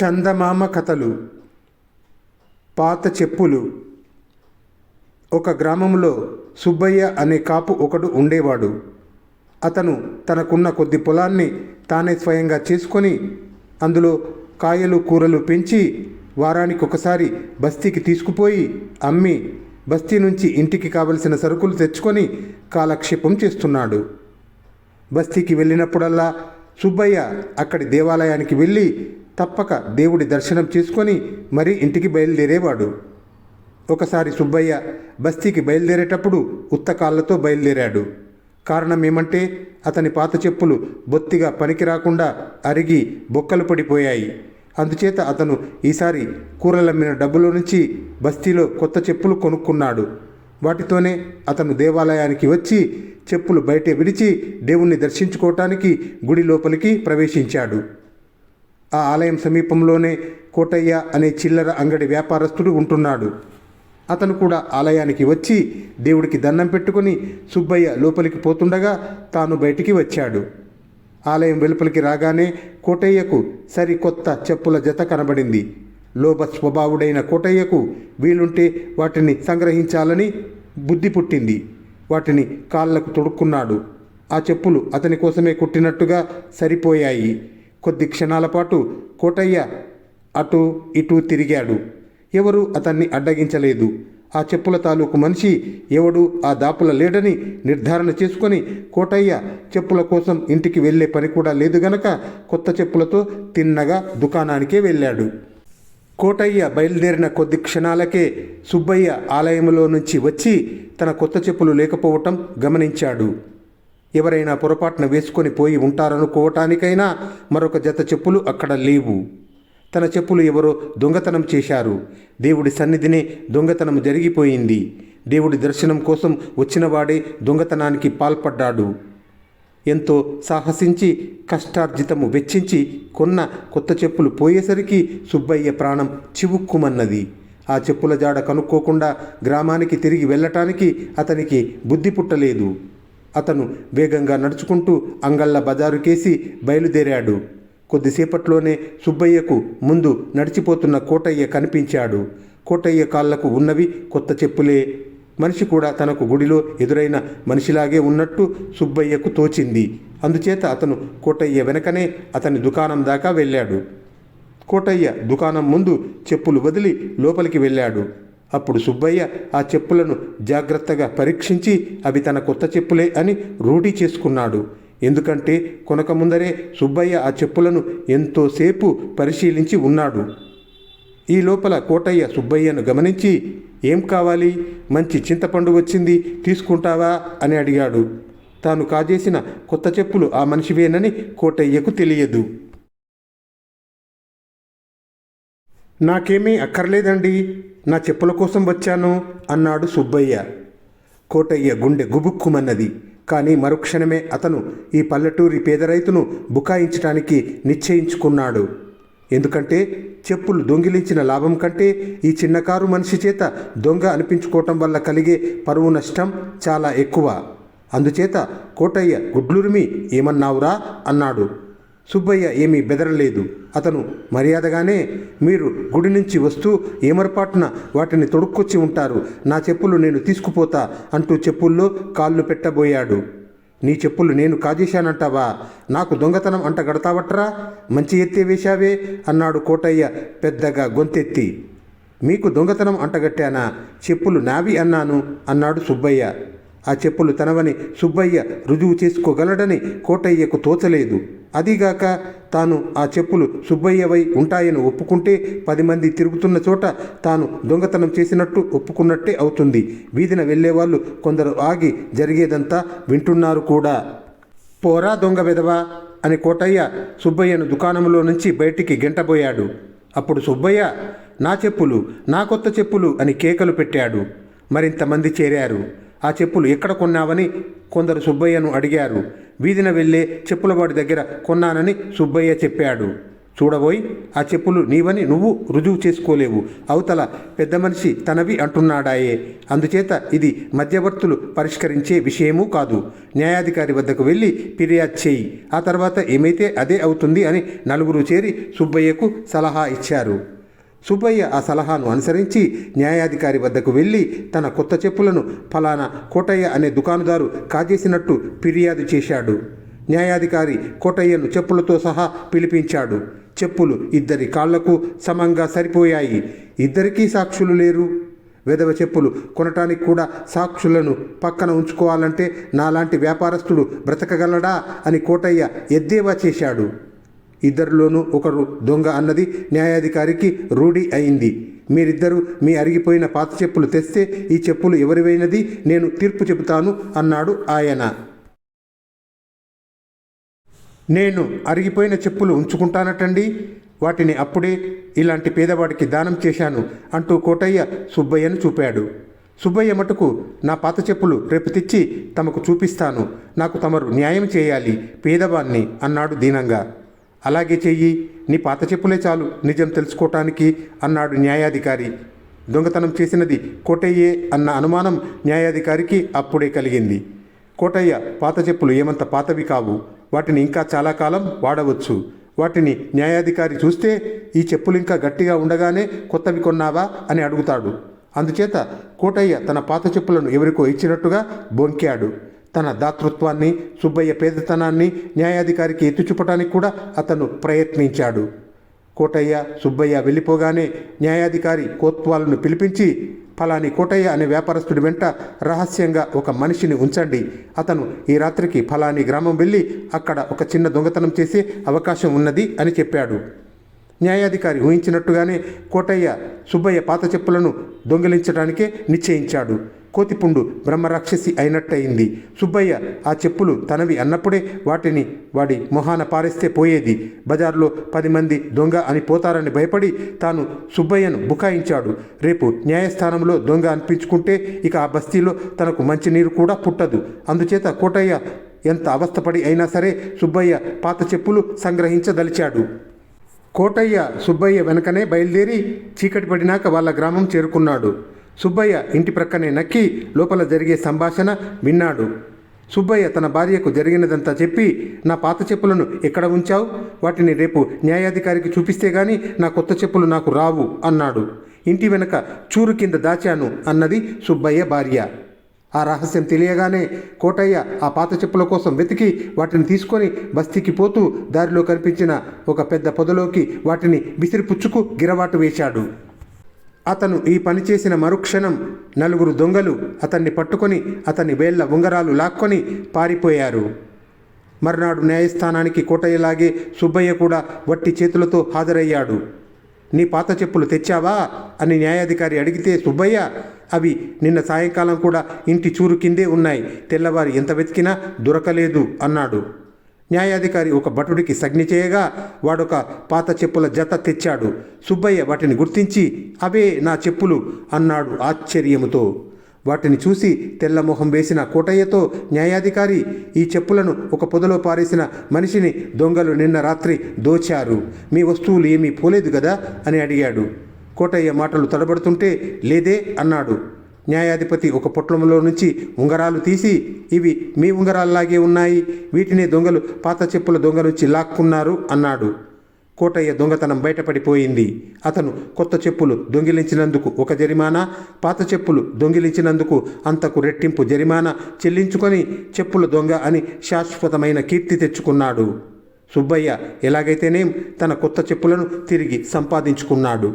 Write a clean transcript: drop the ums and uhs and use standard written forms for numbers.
చందమామ కథలు. పాత చెప్పులు. ఒక గ్రామంలో సుబ్బయ్య అనే కాపు ఒకడు ఉండేవాడు. అతను తనకున్న కొద్ది పొలాన్ని తానే స్వయంగా చేసుకొని అందులో కాయలు కూరలు పెంచి వారానికి ఒకసారి బస్తీకి తీసుకుపోయి అమ్మి బస్తీ నుంచి ఇంటికి కావలసిన సరుకులు తెచ్చుకొని కాలక్షేపం చేస్తున్నాడు. బస్తీకి వెళ్ళినప్పుడల్లా సుబ్బయ్య అక్కడి దేవాలయానికి వెళ్ళి తప్పక దేవుడి దర్శనం చేసుకొని మరీ ఇంటికి బయలుదేరేవాడు. ఒకసారి సుబ్బయ్య బస్తీకి బయలుదేరేటప్పుడు ఉత్తకాళ్లతో బయలుదేరాడు. కారణం ఏమంటే అతని పాత చెప్పులు బొత్తిగా పనికి రాకుండా అరిగి బొక్కలు పడిపోయాయి. అందుచేత అతను ఈసారి కూరలమ్మిన డబ్బులో నుంచి బస్తీలో కొత్త చెప్పులు కొనుక్కున్నాడు. వాటితోనే అతను దేవాలయానికి వచ్చి చెప్పులు బయటే విడిచి దేవుణ్ణి దర్శించుకోవటానికి గుడి లోపలికి ప్రవేశించాడు. ఆ ఆలయం సమీపంలోనే కోటయ్య అనే చిల్లర అంగడి వ్యాపారస్తుడు ఉంటున్నాడు. అతను కూడా ఆలయానికి వచ్చి దేవుడికి దండం పెట్టుకుని సుబ్బయ్య లోపలికి పోతుండగా తాను బయటికి వచ్చాడు. ఆలయం వెలుపలికి రాగానే కోటయ్యకు సరికొత్త చెప్పుల జత కనబడింది. లోభ స్వభావుడైన కోటయ్యకు వీలుంటే వాటిని సంగ్రహించాలని బుద్ధి పుట్టింది. వాటిని కాళ్లకు తొడుక్కున్నాడు. ఆ చెప్పులు అతని కోసమే కుట్టినట్టుగా సరిపోయాయి. కొద్ది క్షణాల పాటు కోటయ్య అటు ఇటు తిరిగాడు. ఎవరూ అతన్ని అడ్డగించలేదు. ఆ చెప్పుల తాలూకు మనిషి ఎవడు ఆ దాపుల లేడని నిర్ధారణ చేసుకొని కోటయ్య చెప్పుల కోసం ఇంటికి వెళ్ళే పని కూడా లేదు గనక కొత్త చెప్పులతో తిన్నగా దుకాణానికే వెళ్ళాడు. కోటయ్య బయలుదేరిన కొద్ది క్షణాలకే సుబ్బయ్య ఆలయంలో నుంచి వచ్చి తన కొత్త చెప్పులు లేకపోవటం గమనించాడు. ఎవరైనా పొరపాటున వేసుకొని పోయి ఉంటారనుకోవటానికైనా మరొక జత చెప్పులు అక్కడ లేవు. తన చెప్పులు ఎవరో దొంగతనం చేశారు. దేవుడి సన్నిధినే దొంగతనం జరిగిపోయింది. దేవుడి దర్శనం కోసం వచ్చినవాడే దొంగతనానికి పాల్పడ్డాడు. ఎంతో సాహసించి కష్టార్జితము వెచ్చించి కొన్న కొత్త చెప్పులు పోయేసరికి సుబ్బయ్య ప్రాణం చివుక్కుమన్నది. ఆ చెప్పుల జాడ కనుక్కోకుండా గ్రామానికి తిరిగి వెళ్ళటానికి అతనికి బుద్ధి పుట్టలేదు. అతను వేగంగా నడుచుకుంటూ అంగళ్ళ బజారుకేసి బయలుదేరాడు. కొద్దిసేపట్లోనే సుబ్బయ్యకు ముందు నడిచిపోతున్న కోటయ్య కనిపించాడు. కోటయ్య కాళ్లకు ఉన్నవి కొత్త చెప్పులే. మనిషి కూడా తనకు గుడిలో ఎదురైన మనిషిలాగే ఉన్నట్టు సుబ్బయ్యకు తోచింది. అందుచేత అతను కోటయ్య వెనకనే అతని దుకాణం దాకా వెళ్ళాడు. కోటయ్య దుకాణం ముందు చెప్పులు వదిలి లోపలికి వెళ్ళాడు. అప్పుడు సుబ్బయ్య ఆ చెప్పులను జాగ్రత్తగా పరీక్షించి అవి తన కొత్త చెప్పులే అని రూఢీ చేసుకున్నాడు. ఎందుకంటే కొనక ముందరే సుబ్బయ్య ఆ చెప్పులను ఎంతోసేపు పరిశీలించి ఉన్నాడు. ఈ లోపల కోటయ్య సుబ్బయ్యను గమనించి, "ఏం కావాలి? మంచి చింతపండు వచ్చింది, తీసుకుంటావా?" అని అడిగాడు. తాను కాజేసిన కొత్త చెప్పులు ఆ మనిషివేనని కోటయ్యకు తెలియదు. "నాకేమీ అక్కర్లేదండి, నా చెప్పుల కోసం వచ్చాను" అన్నాడు సుబ్బయ్య. కోటయ్య గుండె గుబుక్కుమన్నది. కానీ మరుక్షణమే అతను ఈ పల్లెటూరి పేద రైతును బుకాయించటానికి నిశ్చయించుకున్నాడు. ఎందుకంటే చెప్పులు దొంగిలించిన లాభం కంటే ఈ చిన్నకారు మనిషి చేత దొంగ అనిపించుకోవటం వల్ల కలిగే పరువు నష్టం చాలా ఎక్కువ. అందుచేత కోటయ్య గుడ్లురిమి, "ఏమన్నావురా?" అన్నాడు. సుబ్బయ్య ఏమీ బెదరలేదు. అతను మర్యాదగానే, "మీరు గుడి నుంచి వస్తూ ఏమరపాటున వాటిని తొడుక్కొచ్చి ఉంటారు. నా చెప్పులు నేను తీసుకుపోతా" అంటూ చెప్పుల్లో కాళ్ళు పెట్టబోయాడు. "నీ చెప్పులు నేను కాజేశానంటావా? నాకు దొంగతనం అంట గడతావట్రా? మంచి ఎత్తే వేశావే" అన్నాడు కోటయ్య పెద్దగా గొంతెత్తి. "మీకు దొంగతనం అంటగట్టానా? చెప్పులు నావి అన్నాను" అన్నాడు సుబ్బయ్య. ఆ చెప్పులు తనవని సుబ్బయ్య రుజువు చేసుకోగలడని కోటయ్యకు తోచలేదు. అదీగాక తాను ఆ చెప్పులు సుబ్బయ్యవై ఉంటాయని ఒప్పుకుంటే 10 మంది తిరుగుతున్న చోట తాను దొంగతనం చేసినట్టు ఒప్పుకున్నట్టే అవుతుంది. వీధిన వెళ్ళేవాళ్ళు కొందరు ఆగి జరిగేదంతా వింటున్నారు కూడా. "పోరా దొంగ వెధవా" అని కోటయ్య సుబ్బయ్యను దుకాణంలో నుంచి బయటికి గెంటబోయాడు. అప్పుడు సుబ్బయ్య, "నా చెప్పులు, నా కొత్త చెప్పులు" అని కేకలు పెట్టాడు. మరింతమంది చేరారు. ఆ చెప్పులు ఎక్కడ కొన్నావని కొందరు సుబ్బయ్యను అడిగారు. వీధిన వెళ్ళే చెప్పులవాడి దగ్గర కొన్నానని సుబ్బయ్య చెప్పాడు. చూడబోయ్, ఆ చెప్పులు నీవని నువ్వు రుజువు చేసుకోలేవు. అవతల పెద్ద మనిషి తనవి అంటున్నాడాయే. అందుచేత ఇది మధ్యవర్తులు పరిష్కరించే విషయమూ కాదు. న్యాయాధికారి వద్దకు వెళ్ళి ఫిర్యాదు చేయి. ఆ తర్వాత ఏమైతే అదే అవుతుంది అని నలుగురు చేరి సుబ్బయ్యకు సలహా ఇచ్చారు. సుబ్బయ్య ఆ సలహాను అనుసరించి న్యాయాధికారి వద్దకు వెళ్ళి తన కొత్త చెప్పులను ఫలానా కోటయ్య అనే దుకాణదారు కాజేసినట్టు ఫిర్యాదు చేశాడు. న్యాయాధికారి కోటయ్యను చెప్పులతో సహా పిలిపించాడు. చెప్పులు ఇద్దరి కాళ్లకు సమంగా సరిపోయాయి. ఇద్దరికీ సాక్షులు లేరు. వెధవ చెప్పులు కొనటానికి కూడా సాక్షులను పక్కన ఉంచుకోవాలంటే నాలాంటి వ్యాపారస్తుడు బ్రతకగలడా అని కోటయ్య ఎద్దేవా చేశాడు. ఇద్దరిలోనూ ఒకరు దొంగ అన్నది న్యాయాధికారికి రూఢి అయింది. మీరిద్దరూ మీ అరిగిపోయిన పాత చెప్పులు తెస్తే ఈ చెప్పులు ఎవరివైనది నేను తీర్పు చెబుతాను అన్నాడు ఆయన. నేను అరిగిపోయిన చెప్పులు ఉంచుకుంటానటండి. వాటిని అప్పుడే ఇలాంటి పేదవాడికి దానం చేశాను అంటూ కోటయ్య సుబ్బయ్యను చూపాడు. సుబ్బయ్య మటుకు నా పాత చెప్పులు రేపు తెచ్చి తమకు చూపిస్తాను. నాకు తమరు న్యాయం చేయాలి, పేదవాణ్ణి అన్నాడు దీనంగా. అలాగే చెయ్యి, నీ పాత చెప్పులే చాలు నిజం తెలుసుకోవటానికి అన్నాడు న్యాయాధికారి. దొంగతనం చేసినది కోటయ్యే అన్న అనుమానం న్యాయాధికారికి అప్పుడే కలిగింది. కోటయ్య పాత చెప్పులు ఏమంత పాతవి కావు. వాటిని ఇంకా చాలా కాలం వాడవచ్చు. వాటిని న్యాయాధికారి చూస్తే ఈ చెప్పులు ఇంకా గట్టిగా ఉండగానే కొత్తవి కొన్నావా అని అడుగుతాడు. అందుచేత కోటయ్య తన పాత చెప్పులను ఎవరికో ఇచ్చినట్టుగా బొంకాడు. తన దాతృత్వాన్ని, సుబ్బయ్య పేదతనాన్ని న్యాయాధికారికి ఎత్తుచూపటానికి కూడా అతను ప్రయత్నించాడు. కోటయ్య సుబ్బయ్య వెళ్ళిపోగానే న్యాయాధికారి కోత్వాలను పిలిపించి, ఫలాని కోటయ్య అనే వ్యాపారస్తుడి వెంట రహస్యంగా ఒక మనిషిని ఉంచండి. అతను ఈ రాత్రికి ఫలాని గ్రామం వెళ్ళి అక్కడ ఒక చిన్న దొంగతనం చేసే అవకాశం ఉన్నది అని చెప్పాడు. న్యాయాధికారి ఊహించినట్టుగానే కోటయ్య సుబ్బయ్య పాత చెప్పులను దొంగిలించడానికే నిశ్చయించాడు. కోతిపుండు బ్రహ్మరాక్షసి అయినట్టయింది. సుబ్బయ్య ఆ చెప్పులు తనవి అన్నప్పుడే వాటిని వాడి మొహాన పారేస్తే పోయేది. బజార్లో 10 మంది దొంగ అని పోతారని భయపడి తాను సుబ్బయ్యను బుకాయించాడు. రేపు న్యాయస్థానంలో దొంగ అనిపించుకుంటే ఇక ఆ బస్తీలో తనకు మంచినీరు కూడా పుట్టదు. అందుచేత కోటయ్య ఎంత అవస్థపడి అయినా సరే సుబ్బయ్య పాత చెప్పులు సంగ్రహించదలిచాడు. కోటయ్య సుబ్బయ్య వెనకనే బయలుదేరి చీకటి పడినాక వాళ్ళ గ్రామం చేరుకున్నాడు. సుబ్బయ్య ఇంటి ప్రక్కనే నక్కి లోపల జరిగే సంభాషణ విన్నాడు. సుబ్బయ్య తన భార్యకు జరిగినదంతా చెప్పి, నా పాత చెప్పులను ఎక్కడ ఉంచావు? వాటిని రేపు న్యాయాధికారికి చూపిస్తే గాని నా కొత్త చెప్పులు నాకు రావు అన్నాడు. ఇంటి వెనక చూరు కింద దాచాను అన్నది సుబ్బయ్య భార్య. ఆ రహస్యం తెలియగానే కోటయ్య ఆ పాత చెప్పుల కోసం వెతికి వాటిని తీసుకొని బస్తీకి పోతూ దారిలో కనిపించిన ఒక పెద్ద పొదలోకి వాటిని విసిరిపుచ్చుకు గిరవాటు వేశాడు. అతను ఈ పని చేసిన మరుక్షణం 4 దొంగలు అతన్ని పట్టుకొని అతని వేళ్ల ఉంగరాలు లాక్కొని పారిపోయారు. మర్నాడు న్యాయస్థానానికి కోటయ్యలాగే సుబ్బయ్య కూడా వట్టి చేతులతో హాజరయ్యాడు. నీ పాత చెప్పులు తెచ్చావా అని న్యాయాధికారి అడిగితే సుబ్బయ్య, అవి నిన్న సాయంకాలం కూడా ఇంటి చూరు కిందే ఉన్నాయి. తెల్లవారి ఎంత వెతికినా దొరకలేదు అన్నాడు. న్యాయాధికారి ఒక భటుడికి సజ్ఞ చేయగా వాడొక పాత చెప్పుల జత తెచ్చాడు. సుబ్బయ్య వాటిని గుర్తించి, అవే నా చెప్పులు అన్నాడు ఆశ్చర్యముతో. వాటిని చూసి తెల్లమొహం వేసిన కోటయ్యతో న్యాయాధికారి, ఈ చెప్పులను ఒక పొదలో పారేసిన మనిషిని దొంగలు నిన్న రాత్రి దోచారు. మీ వస్తువులు ఏమీ పోలేదు కదా అని అడిగాడు. కోటయ్య మాటలు తడబడుతుంటే లేదే అన్నాడు. న్యాయాధిపతి ఒక పొట్లంలో నుంచి ఉంగరాలు తీసి, ఇవి మీ ఉంగరాల్లాగే ఉన్నాయి. వీటిని దొంగలు పాత చెప్పుల దొంగ నుంచి లాక్కున్నారు అన్నాడు. కోటయ్య దొంగతనం బయటపడిపోయింది. అతను కొత్త చెప్పులు దొంగిలించినందుకు 1 జరిమానా, పాత చెప్పులు దొంగిలించినందుకు అంతకు రెట్టింపు జరిమానా చెల్లించుకొని చెప్పుల దొంగ అని శాశ్వతమైన కీర్తి తెచ్చుకున్నాడు. సుబ్బయ్య ఎలాగైతేనేం తన కొత్త చెప్పులను తిరిగి సంపాదించుకున్నాడు.